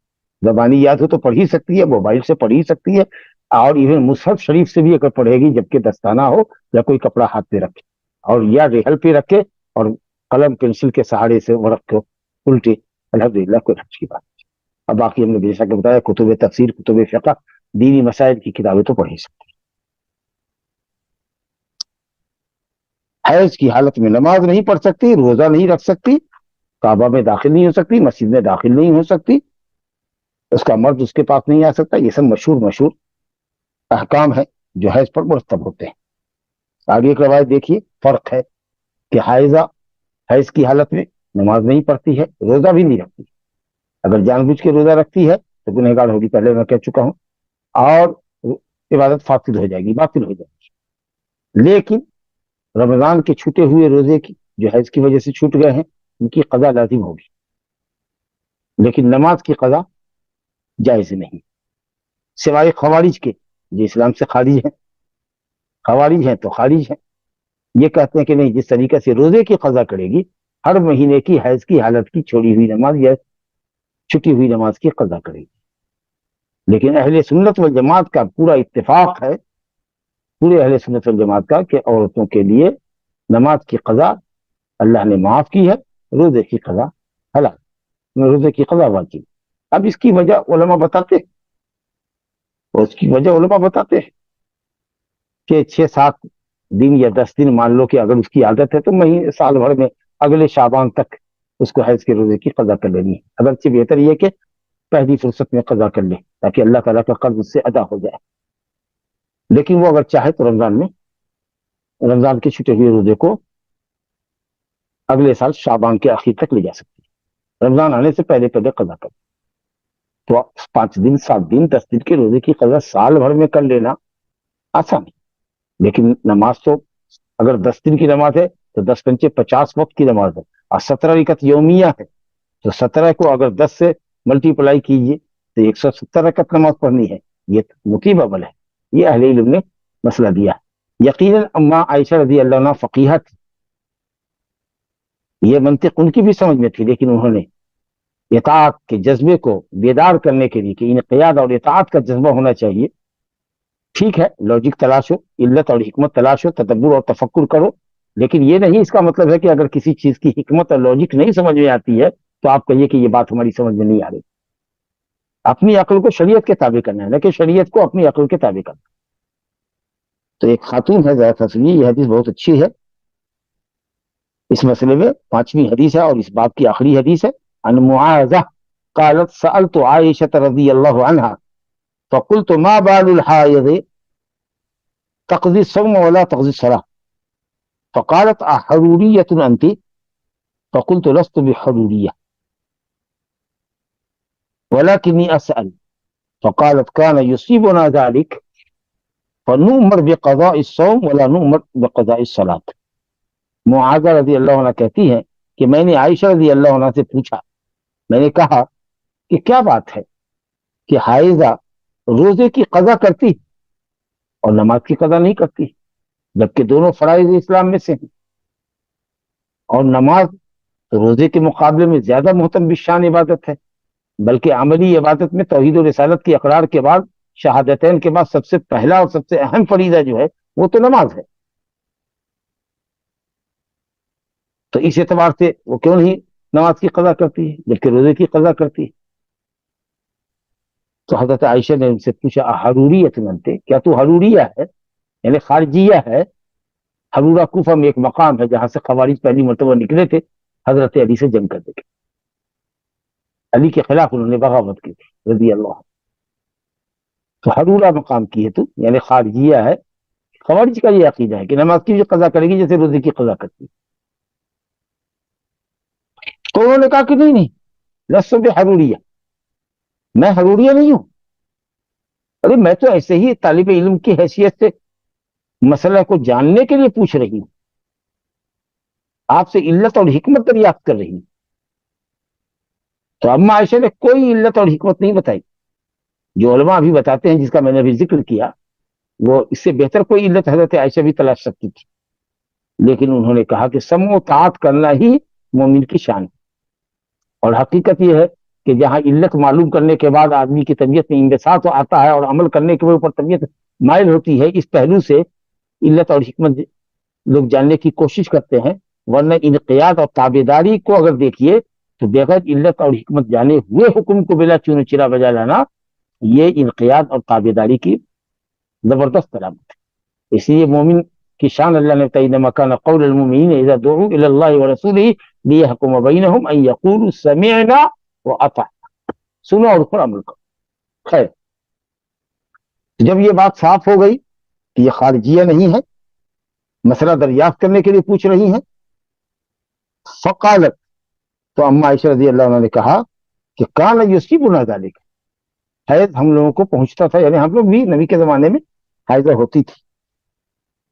زبانی یاد ہو تو پڑھ ہی سکتی ہے، موبائل سے پڑھ ہی سکتی ہے، اور ایون مصحف شریف سے بھی اگر پڑھے گی جبکہ دستانہ ہو یا کوئی کپڑا ہاتھ پہ رکھے، اور یا ریحل پہ رکھے اور قلم پنسل کے سہارے سے وہ رکھو الٹے، الحمدللہ کوئی اچھی بات. اب باقی ہم نے جیسا کہ بتایا کتب تفسیر، کتب فقہ، دینی مسائل کی کتابیں تو پڑھ ہی سکتے. حیض کی حالت میں نماز نہیں پڑھ سکتی، روزہ نہیں رکھ سکتی، کعبہ میں داخل نہیں ہو سکتی، مسجد میں داخل نہیں ہو سکتی، اس کا مرد اس کے پاس نہیں آ سکتا. یہ سب مشہور احکام ہے جو حیض پر مرتب ہوتے ہیں. آگے ایک روایت دیکھیے، فرق ہے کہ حائضہ حیض کی حالت میں نماز نہیں پڑھتی ہے، روزہ بھی نہیں رکھتی. اگر جان بوجھ کے روزہ رکھتی ہے تو گنہگار ہوگی، پہلے میں کہہ چکا ہوں، اور عبادت فاسد ہو جائے گی، باطل ہو جائے گی. لیکن رمضان کے چھوٹے ہوئے روزے کی جو حیض کی وجہ سے چھوٹ گئے ہیں، ان کی قضا لازم ہوگی، لیکن نماز کی قضا جائز نہیں، سوائے خوارج کے جو اسلام سے خارج ہیں. خوارج ہیں تو خارج ہیں، یہ کہتے ہیں کہ نہیں، جس طریقے سے روزے کی قضا کرے گی، ہر مہینے کی حیض کی حالت کی چھوڑی ہوئی نماز یا چھٹی ہوئی نماز کی قضا کرے گی. لیکن اہل سنت والجماعت کا پورا اتفاق ہے، پورے اہل سنت والجماعت کا، کہ عورتوں کے لیے نماز کی قضا اللہ نے معاف کی ہے، روزے کی قضا حلال، روزے کی قضا واجب. اب اس کی وجہ علماء بتاتے ہیں، اور اس کی وجہ علماء بتاتے ہیں کہ 6-7 دن یا 10 دن مان لو کہ اگر اس کی عادت ہے تو مہینے سال بھر میں اگلے شعبان تک اس کو حیض کے روزے کی قضا کر لینی ہے. اگرچہ بہتر یہ کہ پہلی فرصت میں قضا کر لے تاکہ اللہ تعالیٰ کا قرض اس سے ادا ہو جائے. لیکن وہ اگر چاہے تو رمضان کے چھٹے ہوئے روزے کو اگلے سال شعبان کے آخر تک لے جا سکتی ہے، رمضان آنے سے پہلے قضا کر. تو 5 دن 7 دن 10 دن کے روزے کی قضا سال بھر میں کر لینا آسان ہے. لیکن نماز تو اگر 10 دن کی نماز ہے تو 10 پنچے 50 وقت کی نماز ہے، اور 17 رکعت یومیہ ہے، تو 17 کو اگر 10 سے ملٹی پلائی کیجئے تو 170 رکعت نماز پڑھنی ہے. یہ مطیب عمل ہے، یہ اہل علم نے مسئلہ دیا ہے. یقیناً اما عائشہ رضی اللہ عنہ فقیہ تھی، یہ منطق ان کی بھی سمجھ میں تھی، لیکن انہوں نے اطاعت کے جذبے کو بیدار کرنے کے لیے کہ انقیاد اور اطاعت کا جذبہ ہونا چاہیے. ٹھیک ہے، لاجک تلاش ہو، علت اور حکمت تلاش ہو، تدبر اور تفکر کرو، لیکن یہ نہیں اس کا مطلب ہے کہ اگر کسی چیز کی حکمت اور لاجک نہیں سمجھ میں آتی ہے تو آپ کہیے کہ یہ بات ہماری سمجھ میں نہیں آ رہی. اپنی عقل کو شریعت کے تابع کرنا ہے، لیکن شریعت کو اپنی عقل کے تابع کرنا. تو ایک خاتون ہے ذات فضلی، یہ حدیث بہت اچھی ہے اس مسئلے میں، 5ویں حدیث ہے اور اس باب کی آخری حدیث ہے. عن معاذہ قالت سألت عائشة رضی اللہ عنہ فقلت ما بال الحائض تقضي الصوم ولا تقضي الصلاة فقالت أحرورية أنت فقلت لست بحرورية ولكني أسأل فقالت كان يصيبنا ذلك فنؤمر بقضاء الصوم ولا نؤمر بقضاء الصلاة. معاذہ رضی اللہ عنہ کہتی ہیں کہ میں نے عائشہ رضی اللہ عنہ سے پوچھا، میں نے کہا کہ کیا بات ہے کہ حائضہ روزے کی قضا کرتی اور نماز کی قضا نہیں کرتی، جبکہ دونوں فرائض اسلام میں سے ہیں، اور نماز روزے کے مقابلے میں زیادہ محتم بالشان عبادت ہے، بلکہ عملی عبادت میں توحید و رسالت کی اقرار کے بعد، شہادتین کے بعد سب سے پہلا اور سب سے اہم فریضہ جو ہے وہ تو نماز ہے. تو اس اعتبار سے وہ کیوں نہیں نماز کی قضا کرتی ہے جبکہ روزے کی قضا کرتی ہے؟ تو حضرت عائشہ نے ان سے پوچھا حروریت منتے، کیا تو حروریہ ہے، یعنی خارجیہ ہے؟ حرورہ کوفہ میں ایک مقام ہے جہاں سے خوارج پہلی مرتبہ نکلے تھے حضرت علی سے جنگ کرنے کے، علی کے خلاف انہوں نے بغاوت کی تھی رضی اللہ عنہ. تو حرورہ مقام کی ہے تو یعنی خارجیہ ہے. خوارج کا یہ عقیدہ ہے کہ نماز کی بھی قضا کرے گی جیسے روزے کی قضا کرتی ہے. تو انہوں نے کہا کہ نہیں لست بحروریہ، میں حروریہ نہیں ہوں. ارے میں تو ایسے ہی طالب علم کی حیثیت سے مسئلہ کو جاننے کے لیے پوچھ رہی ہوں، آپ سے علت اور حکمت دریافت کر رہی ہوں. تو اما عائشہ نے کوئی علت اور حکمت نہیں بتائی. جو علماء ابھی بتاتے ہیں جس کا میں نے ابھی ذکر کیا، وہ اس سے بہتر کوئی علت حضرت عائشہ بھی تلاش سکتی تھی، لیکن انہوں نے کہا کہ سمع و طاعت کرنا ہی مومن کی شان ہے. اور حقیقت یہ ہے کہ جہاں علت معلوم کرنے کے بعد آدمی کی طبیعت میں انبساط آتا ہے اور عمل کرنے کے اوپر طبیعت مائل ہوتی ہے، اس پہلو سے علت اور حکمت لوگ جاننے کی کوشش کرتے ہیں. ورنہ انقیاد اور تابعداری کو اگر دیکھیے تو بغیر علت اور حکمت جانے ہوئے حکم کو بلا چون چرا بجا لانا، یہ انقیاد اور تابعداری کی زبردست علامت ہے. اس لیے مومن کی شان اللہ نے بتائی، انما کان قول المؤمنین اذا دعوا الی اللہ ورسولہ لیحکم بینہم ان یقولوا سمعنا واطعنا، سنو اور اس پر عمل کرو. خیر، جب یہ بات صاف ہو گئی کہ یہ خارجیہ نہیں ہے، مسئلہ دریافت کرنے کے لیے پوچھ رہی ہیں، فقالت، تو اما عائشہ رضی اللہ عنہ نے کہا کہ کان یصیبنا ذلک، حیض ہم لوگوں کو پہنچتا تھا، یعنی ہم لوگ بھی نبی کے زمانے میں حیضہ ہوتی تھی.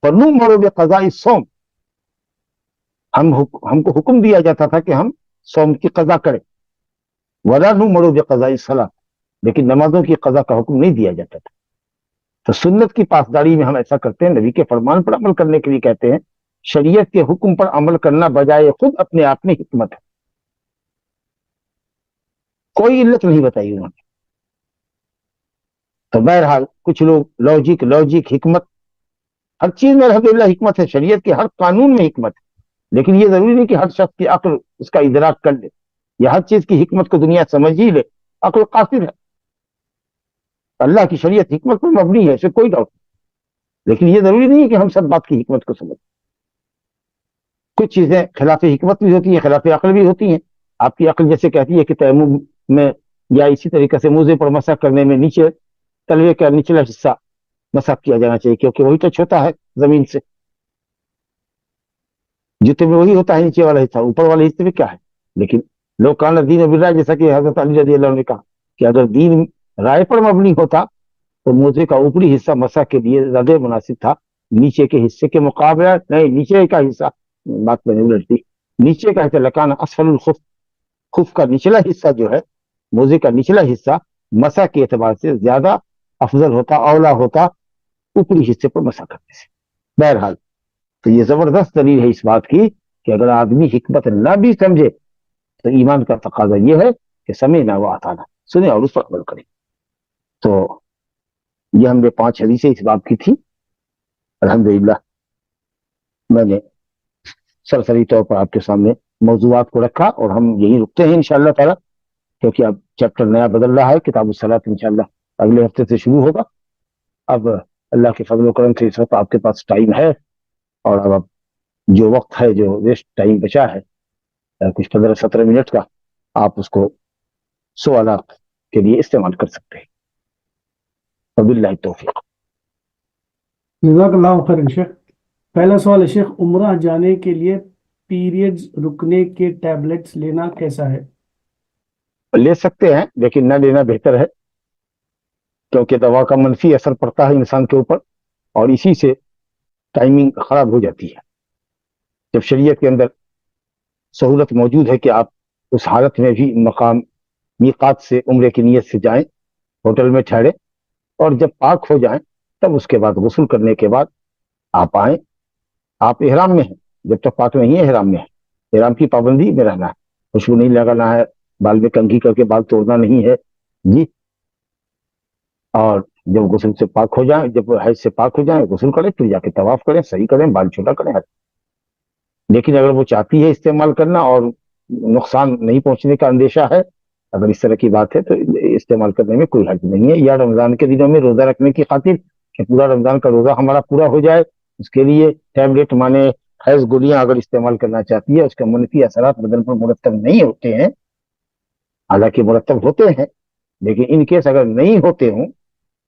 فنؤمر بقضاء الصوم، ہم کو حکم دیا جاتا تھا کہ ہم صوم کی قضا کریں. ولا نؤمر بقضاء الصلاۃ، لیکن نمازوں کی قضا کا حکم نہیں دیا جاتا تھا. تو سنت کی پاسداری میں ہم ایسا کرتے ہیں، نبی کے فرمان پر عمل کرنے کے لیے کہتے ہیں. شریعت کے حکم پر عمل کرنا بجائے خود اپنے آپ میں حکمت ہے. کوئی علت نہیں بتائی انہوں نے. تو بہرحال کچھ لوگ لوجک حکمت، ہر چیز میں الحمدللہ حکمت ہے، شریعت کے ہر قانون میں حکمت ہے، لیکن یہ ضروری نہیں کہ ہر شخص کی عقل اس کا ادراک کر لے یا ہر چیز کی حکمت کو دنیا سمجھ ہی لے. عقل قاصر ہے. اللہ کی شریعت حکمت پر مبنی ہے، اسے کوئی ڈاؤٹ نہیں، لیکن یہ ضروری نہیں ہے کہ ہم سب بات کی حکمت کو سمجھیں. کچھ چیزیں خلاف حکمت بھی ہوتی ہیں، خلاف عقل بھی ہوتی ہیں. آپ کی عقل جیسے کہتی ہے کہ تیمم میں یا اسی طریقے سے موزے پر مسح کرنے میں نیچے تلوے کا نچلا حصہ مسح کیا جانا چاہیے، کیونکہ وہی ٹچ ہوتا ہے زمین سے. جوتے میں وہی ہوتا ہے نیچے والا حصہ، اوپر والے حصے میں کیا ہے. لیکن لوگ کان دین بالرائے، جیسا کہ حضرت علی رضی اللہ عنہ نے کہا کہ اگر دین رائے پر مبنی ہوتا تو موزے کا اوپری حصہ مسح کے لیے زیادہ مناسب تھا، نیچے کے حصے کے مقابلہ نہیں. نیچے کا حصہ، بات میں نہیں الٹتی، نیچے کا حصہ لکان اسفل الخف، خف کا نچلا حصہ جو ہے، موزے کا نچلا حصہ مسح کے اعتبار سے زیادہ افضل ہوتا، اولا ہوتا اوپری حصے پر مسح کرنے سے. بہرحال تو یہ زبردست دلیل ہے اس بات کی کہ اگر آدمی حکمت نہ بھی سمجھے تو ایمان کا تقاضا یہ ہے کہ سمعنا واطعنا، سنیں اور اس پر عمل کریں. تو یہ ہم نے 5 حدیثیں اس باب کی تھی. الحمدللہ میں نے سرسری طور پر آپ کے سامنے موضوعات کو رکھا، اور ہم یہی رکتے ہیں انشاءاللہ تعالی، کیونکہ اب چیپٹر نیا بدل رہا ہے. کتاب الصلاۃ انشاءاللہ اگلے ہفتے سے شروع ہوگا. اب اللہ کے فضل و کرم سے اس وقت آپ کے پاس ٹائم ہے، اور اب جو وقت ہے، جو ویسٹ ٹائم بچا ہے کچھ 15-17 منٹ کا، آپ اس کو سوالات کے لیے استعمال کر سکتے ہیں. وباللہ التوفیق.
جزاک اللہ خیر شیخ. پہلا سوال ہے شیخ، عمرہ جانے کے لیے پیریڈز رکنے کے ٹیبلٹس لینا کیسا ہے؟
لے سکتے ہیں لیکن نہ لینا بہتر ہے، کیونکہ دوا کا منفی اثر پڑتا ہے انسان کے اوپر، اور اسی سے ٹائمنگ خراب ہو جاتی ہے. جب شریعت کے اندر سہولت موجود ہے کہ آپ اس حالت میں بھی مقام میقات سے عمرے کی نیت سے جائیں، ہوٹل میں ٹھہرے، اور جب پاک ہو جائیں تب اس کے بعد غسل کرنے کے بعد آپ آئیں. آپ احرام میں ہیں، جب تک پاک نہیں ہے احرام میں ہے، احرام کی پابندی میں رہنا ہے، خوشبو نہیں لگانا ہے، بال میں کنگھی کر کے بال توڑنا نہیں ہے جی. اور جب غسل سے پاک ہو جائیں، جب حیض سے پاک ہو جائیں، غسل کریں، پھر جا کے طواف کریں، صحیح کریں، بال چھوٹا کریں. لیکن اگر وہ چاہتی ہے استعمال کرنا اور نقصان نہیں پہنچنے کا اندیشہ ہے، اگر اس طرح کی بات ہے تو استعمال کرنے میں کوئی حرج نہیں ہے. یا رمضان کے دنوں میں روزہ رکھنے کی خاطر کہ پورا رمضان کا روزہ ہمارا پورا ہو جائے اس کے لیے ٹیبلٹ مانے حیض گولیاں اگر استعمال کرنا چاہتی ہے، اس کا منفی اثرات بدن پر مرتب نہیں ہوتے ہیں، حالانکہ مرتب ہوتے ہیں، لیکن ان کیس اگر نہیں ہوتے ہوں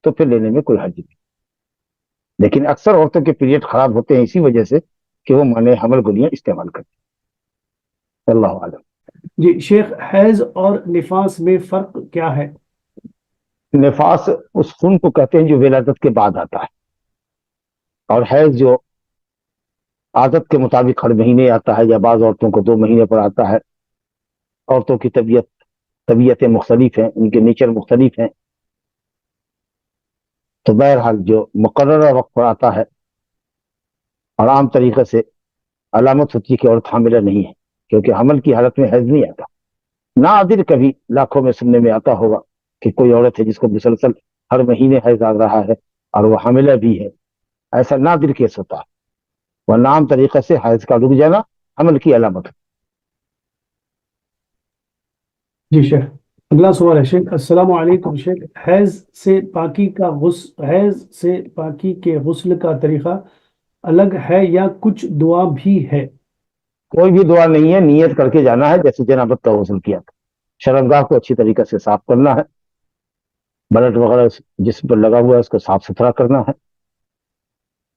تو پھر لینے میں کوئی حرج نہیں. لیکن اکثر عورتوں کے پیریڈ خراب ہوتے ہیں اسی وجہ سے کہ وہ مانے حمل گولیاں استعمال کرتی ہیں. اللہ عالم.
جی شیخ، حیض اور نفاس میں فرق کیا ہے؟
نفاس اس خون کو کہتے ہیں جو ولادت کے بعد آتا ہے، اور حیض جو عادت کے مطابق ہر مہینے آتا ہے، یا بعض عورتوں کو 2 مہینے پر آتا ہے. عورتوں کی طبیعتیں مختلف ہیں، ان کے نیچر مختلف ہیں، تو بہرحال جو مقررہ وقت پر آتا ہے اور عام طریقے سے علامت ہوتی ہے کہ عورت حاملہ نہیں ہے، کیونکہ حمل کی حالت میں حیض نہیں آتا. نادر کبھی لاکھوں میں سننے میں آتا ہوگا کہ کوئی عورت ہے جس کو مسلسل ہر مہینے حیض آ رہا ہے اور وہ حاملہ بھی ہے. ایسا نادر کیس ہوتا ہے، ورنہ عام طریقے سے حیض کا رک جانا حمل کی علامت ہے.
جی شیخ، اگلا سوال ہے شیخ، السلام علیکم شیخ، حیض سے پاکی کے غسل کا طریقہ الگ ہے یا کچھ دعا بھی ہے؟
کوئی بھی دعا نہیں ہے، نیت کر کے جانا ہے جیسے جنابت کا غسل کیا تھا. شرمگاہ کو اچھی طریقے سے صاف کرنا ہے، بلٹ وغیرہ جسم پر لگا ہوا ہے اس کو صاف ستھرا کرنا ہے،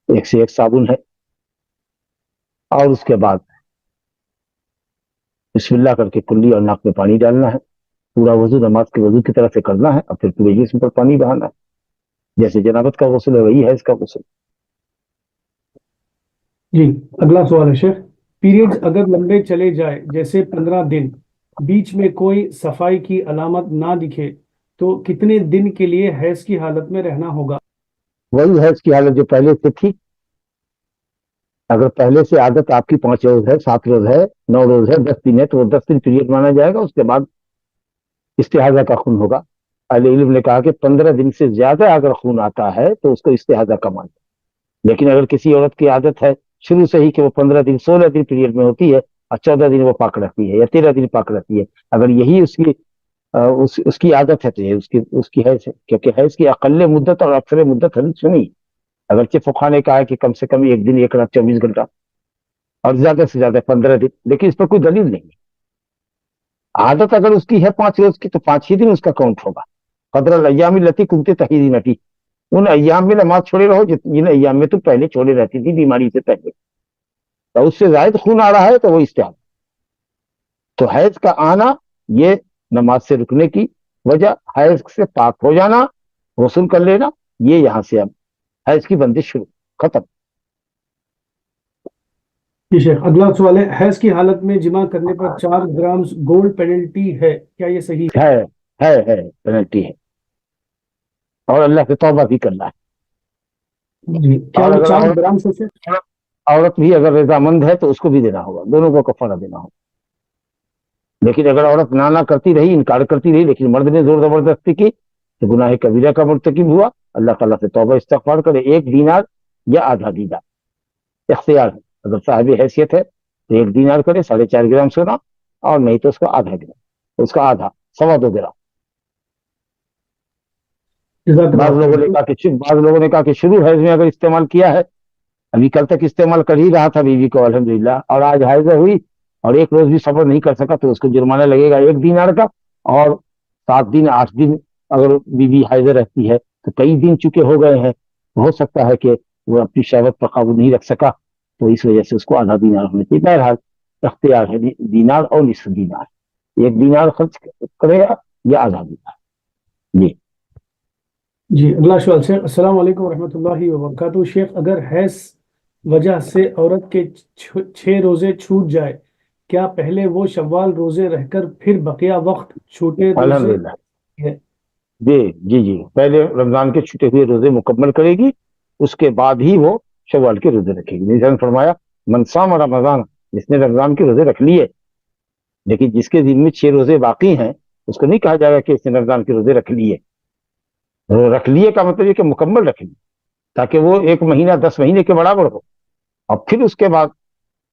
1 سے 1 صابن ہے، اور اس کے بعد بسم اللہ کر کے کلی اور ناک میں پانی ڈالنا ہے. پورا وضو نماز کے وضو کی طرح سے کرنا ہے، اور پھر پورے جسم پر پانی بہانا ہے جیسے جنابت کا غسل ہے وہی ہے اس کا غسل.
جی اگلا سوال ہے شیخ، پیریڈز اگر لمبے چلے جائے جیسے 15 دن، بیچ میں کوئی صفائی کی علامت نہ دکھے تو کتنے دن کے لیے حیض کی حالت میں رہنا ہوگا؟
وہی ہے اس کی حالت جو پہلے سے تھی. اگر پہلے سے عادت آپ کی 5 روز ہے، 7 روز ہے، 9 روز ہے، 10 دن ہے، تو وہ 10 دن پیریڈ مانا جائے گا. اس کے بعد استحاضہ کا خون ہوگا. اہل علم نے کہا کہ 15 دن سے زیادہ اگر خون آتا ہے تو اس کو استحاضہ کا مانتے. لیکن اگر کسی عورت کی عادت ہے شروع سے ہی کہ وہ 15 دن 16 دن پیریڈ میں ہوتی ہے اور 14 دن وہ پاک رہتی ہے یا 13 دن پاک رہتی ہے، اگر یہی اس کی عادت ہے تو یہ اس کی حیض ہے. کیونکہ حیض کی اقل مدت اور اکثر مدت حدیث سنی، اگرچہ فقہا نے کہا ہے کہ کم سے کم 1 دن 1 رات 24 گھنٹہ اور زیادہ سے زیادہ 15 دن، لیکن اس پر کوئی دلیل نہیں ہے. عادت اگر اس کی ہے 5 روز کی تو 5 ہی دن اس کا کاؤنٹ ہوگا. قدر الایام التی کنت تحیدینٹی، ان ایام میں نماز چھوڑے رہو جن ایام میں تو پہلے چھوڑے رہتی تھی بیماری سے پہلے، تو اس سے زائد خون آ رہا ہے تو وہ استحاضہ. تو حیض کا آنا یہ نماز سے رکنے کی وجہ، حیض سے پاک ہو جانا، غسل کر لینا، یہ یہاں سے اب حیض کی بندش شروع ختم.
جی شیخ، اگلا سوال ہے، حیض کی حالت میں جمع کرنے پر 4 گرام گولڈ پینلٹی ہے، کیا یہ صحیح ہے؟
ہے پینلٹی ہے، اور اللہ سے توبہ بھی کرنا ہے.
جی کیا
اور
وہ
اگر
4 گرام سے
عورت بھی اگر رضامند ہے تو اس کو بھی دینا ہوگا، دونوں کو کفارہ دینا ہوگا. لیکن اگر عورت نہ کرتی رہی، انکار کرتی رہی، لیکن مرد نے زور زبردستی کی تو گناہ کبیرہ کا مرتکب ہوا. اللہ تعالیٰ سے توبہ استغفار کرے. 1 دینار یا آدھا دینار اختیار ہے، اگر صاحب حیثیت ہے تو 1 دینار کرے 4.5 گرام سونا، اور نہیں تو اس کا آدھا گرام، اس کا آدھا 2.25 گرام. بعض لوگوں نے کہا کہ شروع حیض میں اگر استعمال کیا ہے، ابھی کل تک استعمال کر ہی رہا تھا بیوی کو الحمدللہ، اور آج حیض ہوئی اور 1 روز بھی صبر نہیں کر سکا تو اس کو جرمانہ لگے گا 1 دینار کا. اور 7 دن 8 دن اگر بیوی حیض رہتی ہے تو کئی دن چکے ہو گئے ہیں، ہو سکتا ہے کہ وہ اپنی شہوت پر قابو نہیں رکھ سکا، تو اس وجہ سے اس کو آدھا دینار ہونا چاہیے. بہرحال اختیار ہے دینار اور نصف دینار، 1 دینار خرچ کرے گا یا آدھا دینار.
جی اگلا سوال شیخ، السلام علیکم ورحمۃ اللہ وبرکاتہ. شیخ اگر حیض وجہ سے عورت کے 6 روزے چھوٹ جائے، کیا پہلے وہ شوال روزے رہ کر پھر بقیہ وقت چھوٹے روزے
الحمدللہ
ہے؟
جی پہلے رمضان کے چھٹے ہوئے روزے مکمل کرے گی، اس کے بعد ہی وہ شوال کے روزے رکھے گی. جیسے فرمایا من صام رمضان، جس نے رمضان کے روزے رکھ لیے، لیکن جس کے ذمہ 6 روزے باقی ہیں اس کو نہیں کہا جائے گا کہ اس نے رمضان کے روزے رکھ لیے. رکھ لیے کا مطلب یہ کہ مکمل رکھ لیے، تاکہ وہ 1 مہینہ 10 مہینے کے برابر ہو. اور پھر اس کے بعد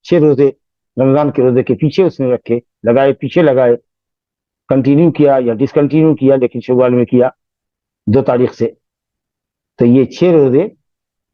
6 روزے رمضان کے روزے کے پیچھے اس نے رکھے، پیچھے لگائے، کنٹینیو کیا یا ڈسکنٹینیو کیا، لیکن شوال میں کیا 2 تاریخ سے. تو یہ 6 روزے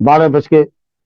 12:15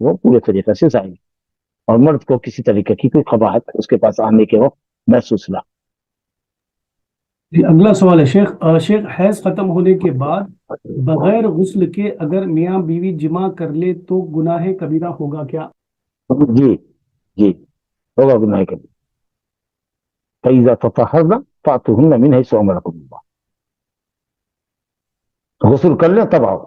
وہ پورے طریقے سے ظاہر، اور مرد کو کسی طریقے کی کوئی قباحت اس کے پاس آنے کے وقت محسوس نہ۔
جی اگلا سوال ہے شیخ، شیخ حیض ختم ہونے کے بعد بغیر غسل کے اگر میاں بیوی جمع کر لے تو گناہ کبیرہ ہوگا کیا؟
جی جی ہوگا گناہ کبھی۔ فَإِذَا تَطَهَّرْنَ فَأْتُوهُنَّ مِنْ حَيْثُ أَمَرَكُمُ اللَّهُ، غسل کر لیں تب آؤ۔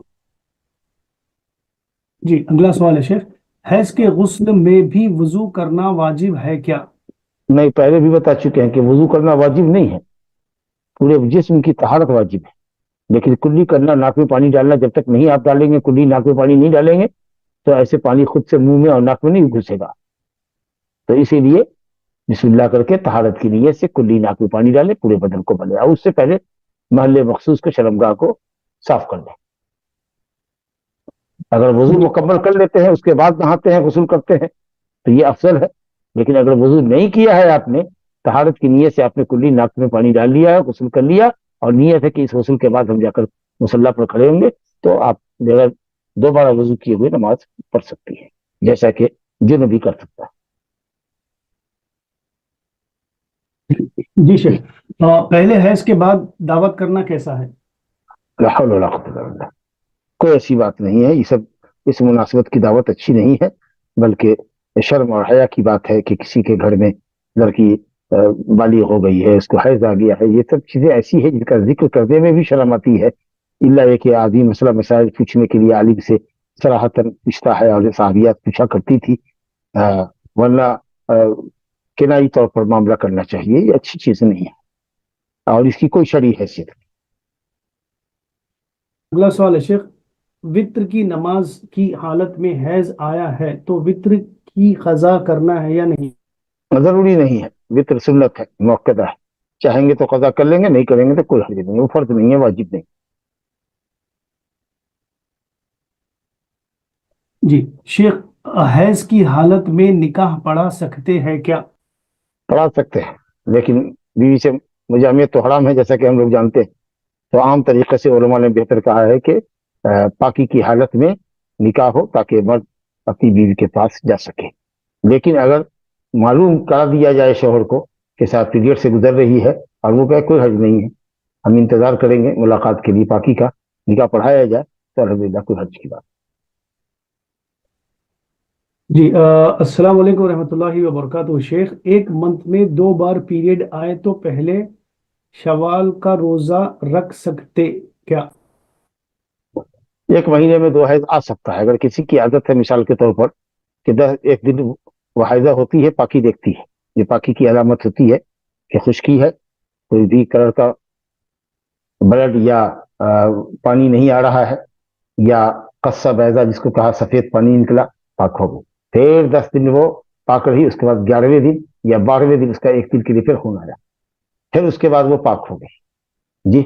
جی اگلا سوال ہے شیخ، حیض کے غسل میں بھی وضو کرنا واجب ہے کیا؟
نہیں، پہلے بھی بتا چکے ہیں کہ وضو کرنا واجب نہیں ہے، پورے جسم کی طہارت واجب ہے، لیکن کلی کرنا، ناک میں پانی ڈالنا، جب تک نہیں آپ ڈالیں گے کلی ناک میں پانی نہیں ڈالیں گے تو ایسے پانی خود سے منہ میں اور ناک میں نہیں گھسے گا، تو اسی لیے بسم اللہ کر کے طہارت کی نیت سے کلی ناک میں پانی ڈالیں، پورے بدن کو بلے، اور اس سے پہلے محل مخصوص کو، شرمگاہ کو صاف کر لیں۔ اگر وضو مکمل کر لیتے ہیں اس کے بعد نہاتے ہیں، غسل کرتے ہیں تو یہ افضل ہے، لیکن اگر وضو نہیں کیا ہے آپ نے، طہارت کی نیت سے آپ نے کلی ناک میں پانی ڈال لیا ہے، غسل کر لیا، اور نیت ہے کہ اس غسل کے بعد ہم جا کر مصلی پر کھڑے ہوں گے، تو آپ بغیر دوبارہ وضو کیے ہوئے نماز پڑھ سکتی ہیں، جیسا کہ جنبی کر سکتا ہے۔
جی شیخ، پہلے حیض کے بعد دعوت کرنا کیسا ہے؟
لا حول ولا قوت الا باللہ، کوئی ایسی بات نہیں ہے، یہ سب اس مناسبت کی دعوت اچھی نہیں ہے، بلکہ شرم اور حیا کی بات ہے کہ کسی کے گھر میں لڑکی بالغ ہو گئی ہے، اس کو حیض آ گیا ہے، یہ سب چیزیں ایسی ہے جن کا ذکر کرنے میں بھی شرم آتی ہے، اللہ یہ کہ آدمی مسئلہ مسائل پوچھنے کے لیے عالم سے صراحتاً پوچھتا ہے، اور صحابیات پوچھا کرتی تھی، ورنہ کنائی طور پر معاملہ کرنا چاہیے، یہ اچھی چیز نہیں ہے اور اس کی کوئی شرعی حیثیت نہیں۔
اگلا سوال ہے شیخ، وتر کی نماز کی حالت میں حیض آیا ہے تو وتر کی قضا کرنا ہے یا نہیں؟
ضروری نہیں ہے، وتر سنت ہے، موقع ہے، چاہیں گے تو قضا کر لیں گے، نہیں کریں گے تو کوئی حرج نہیں، وہ فرض نہیں ہے، واجب نہیں۔
جی شیخ، حیض کی حالت میں نکاح پڑھا سکتے ہیں کیا؟
پڑھا سکتے ہیں، لیکن بیوی سے مجامعت تو حرام ہے، جیسا کہ ہم لوگ جانتے ہیں، تو عام طریقے سے علماء نے بہتر کہا ہے کہ پاکی کی حالت میں نکاح ہو تاکہ مرد اپنی بیوی کے پاس جا سکے، لیکن اگر معلوم کرا دیا جائے شوہر کو کہ ساتھ پیریڈ سے گزر رہی ہے اور وہ کہے کوئی حرج نہیں ہے، ہم انتظار کریں گے ملاقات کے لیے پاکی کا، نکاح پڑھایا جائے تو الحمدللہ کوئی حرج کی بات۔
جی السلام علیکم ورحمۃ اللہ وبرکاتہ شیخ، ایک منتھ میں 2 بار پیریڈ آئے تو پہلے شوال کا روزہ رکھ سکتے کیا؟
ایک مہینے میں 2 حیض آ سکتا ہے، اگر کسی کی عادت ہے مثال کے طور پر کہ 10 دن وہ حیضہ ہوتی ہے، پاکی دیکھتی ہے، یہ پاکی کی علامت ہوتی ہے کہ خشکی ہے، کوئی بھی کلر کا بلڈ یا پانی نہیں آ رہا ہے، یا قصہ بیضہ جس کو کہا سفید پانی نکلا، پاک ہو گئی، پھر 10 دن وہ پاک رہی، اس کے بعد 11ویں دن یا 12ویں دن اس کا 1 دن کے لیے پھر خون آیا، پھر اس کے بعد وہ پاک ہو گئی، جی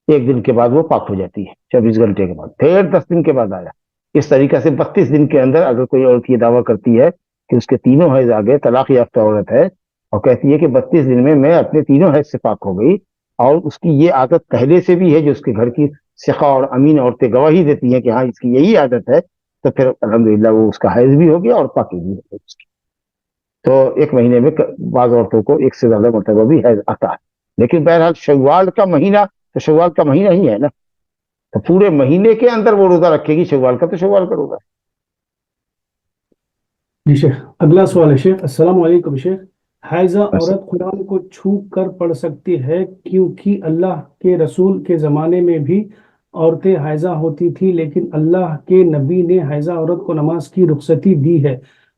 1 دن کے بعد وہ پاک ہو جاتی ہے، 24 گھنٹے کے بعد، پھر 10 دن کے بعد آیا، اس طریقہ سے 32 دن کے اندر اگر کوئی عورت یہ دعویٰ کرتی ہے کہ اس کے تینوں حیض آ گئے، طلاق یافتہ عورت ہے، اور کہتی ہے کہ 32 دن میں اپنے تینوں حیض سے پاک ہو گئی، اور اس کی یہ عادت پہلے سے بھی ہے جو اس کے گھر کی ثقہ اور امین عورتیں گواہی دیتی ہیں کہ ہاں اس کی یہی عادت ہے، تو پھر الحمدللہ وہ اس کا حیض بھی ہو گیا اور پاکی بھی ہو گئی اس کی۔ تو 1 مہینے میں بعض عورتوں کو 1 سے زیادہ مرتبہ بھی حیض آتا ہے، لیکن بہرحال شوال کا مہینہ تو شوال کا مہینہ ہی ہے نا، تو پورے مہینے کے اندر وہ روزہ رکھے گی شوال کا، تو شوال کا روزہ۔
جی شیخ، اگلا سوال ہے شیخ، السلام علیکم شیخ، حائضہ عورت قرآن کو چھو کر پڑھ سکتی ہے کیونکہ اللہ کے رسول کے زمانے میں بھی عورتیں حائضہ ہوتی تھی، لیکن اللہ کے نبی نے حائضہ عورت کو نماز کی رخصتی دی ہے،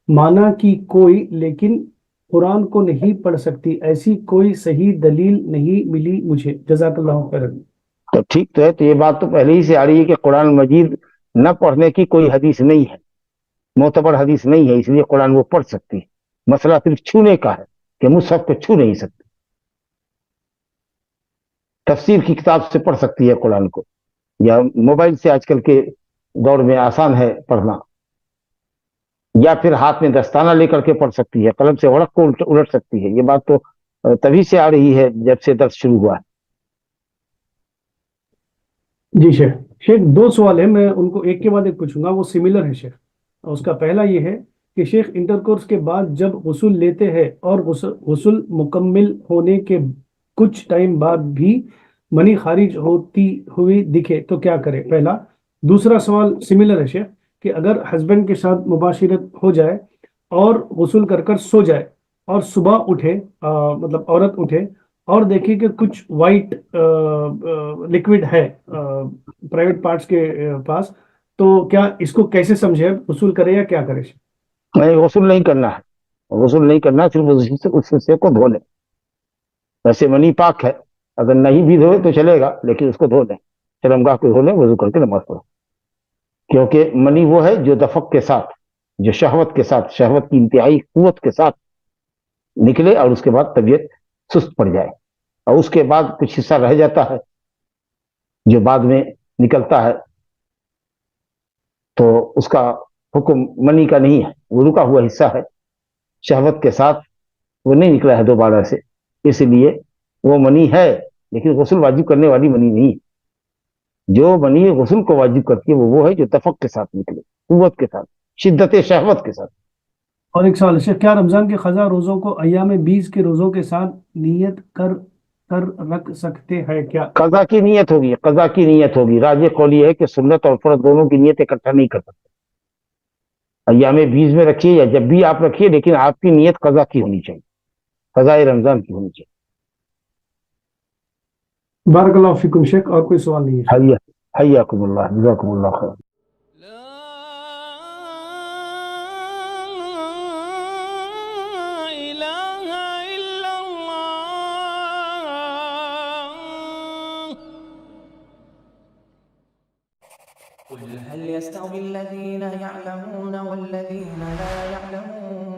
مانا کہ کوئی لیکن قرآن کو نہیں پڑھ سکتی، ایسی کوئی صحیح دلیل نہیں ملی مجھے، جزاک اللہ خیر۔
تو ٹھیک تو ہے، تو یہ بات تو پہلے ہی سے آ رہی ہے کہ قرآن مجید نہ پڑھنے کی کوئی حدیث نہیں ہے، معتبر حدیث نہیں ہے، اس لیے قرآن وہ پڑھ سکتی ہے، مسئلہ صرف چھونے کا ہے کہ مصحف کو چھو نہیں سکتی، تفسیر کی کتاب سے پڑھ سکتی ہے قرآن کو، یا موبائل سے آج کل کے دور میں آسان ہے پڑھنا، یا پھر ہاتھ میں دستانہ لے کر کے پڑھ سکتی ہے، قلم سے ورق کو الٹ سکتی ہے، یہ بات تو تبھی سے آ رہی ہے جب سے درس شروع ہوا ہے۔
جی شیخ، 2 سوال ہیں، میں ان کو ایک کے بعد ایک پوچھوں گا، وہ سملر ہے شیخ۔ اس کا پہلا یہ ہے کہ شیخ انٹرکورس کے بعد جب غسل لیتے ہیں اور غسل مکمل ہونے کے کچھ ٹائم بعد بھی منی خارج ہوتی ہوئی دکھے تو کیا کرے؟ پہلا. دوسرا سوال سملر ہے شیخ کہ اگر ہسبینڈ کے ساتھ مباشرت ہو جائے اور غسل کر سو جائے اور صبح اٹھے مطلب عورت اٹھے اور دیکھے کہ کچھ وائٹ لکوڈ ہے پرائیویٹ پارٹس کے پاس، تو کیا اس کو کیسے سمجھے؟ غسل کرے یا کیا کرے؟
نہیں، غسل نہیں کرنا ہے، غسل نہیں کرنا، صرف اس حصے کو دھو لیں. ویسے منی پاک ہے، اگر نہیں بھی دھوئے تو چلے گا، لیکن اس کو دھو لیں، شرمگاہ کو دھو لیں، وضو کر کے نماز پڑھو. کیونکہ منی وہ ہے جو دفق کے ساتھ، جو شہوت کے ساتھ، شہوت کی انتہائی قوت کے ساتھ نکلے اور اس کے بعد طبیعت سست پڑ جائے، اور اس کے بعد کچھ حصہ رہ جاتا ہے جو بعد میں نکلتا ہے، تو اس کا حکم منی کا نہیں ہے، وہ رکا ہوا حصہ ہے، شہوت کے ساتھ وہ نہیں نکلا ہے دوبارہ سے، اس لیے وہ منی ہے، لیکن غسل واجب کرنے والی منی نہیں ہے. جو منی غسل کو واجب کرتی ہے وہ ہے جو دفق کے ساتھ نکلے، قوت کے ساتھ، شدت شہوت کے ساتھ.
اور ایک سوال شیخ، کیا رمضان کے قضا روزوں کو ایام 20 کے روزوں کے ساتھ نیت کر رکھ سکتے ہیں کیا؟
قضا کی نیت ہوگی، قضا کی نیت ہوگی. راجح قول یہ ہے کہ سنت اور فرض دونوں کی نیت اکٹھا نہیں کر سکتے. ایام 20 میں رکھیے یا جب بھی آپ رکھیے، لیکن آپ کی نیت قضا کی ہونی چاہیے، قضاء رمضان کی ہونی چاہیے.
بارک اللہ فیکم شیخ. اور کوئی سوال نہیں ہے؟
حیاکم اللہ، جزاکم اللہ خیر.
لا إله إلا الله.
قل هل يستوي الذين يعلمون والذين لا يعلمون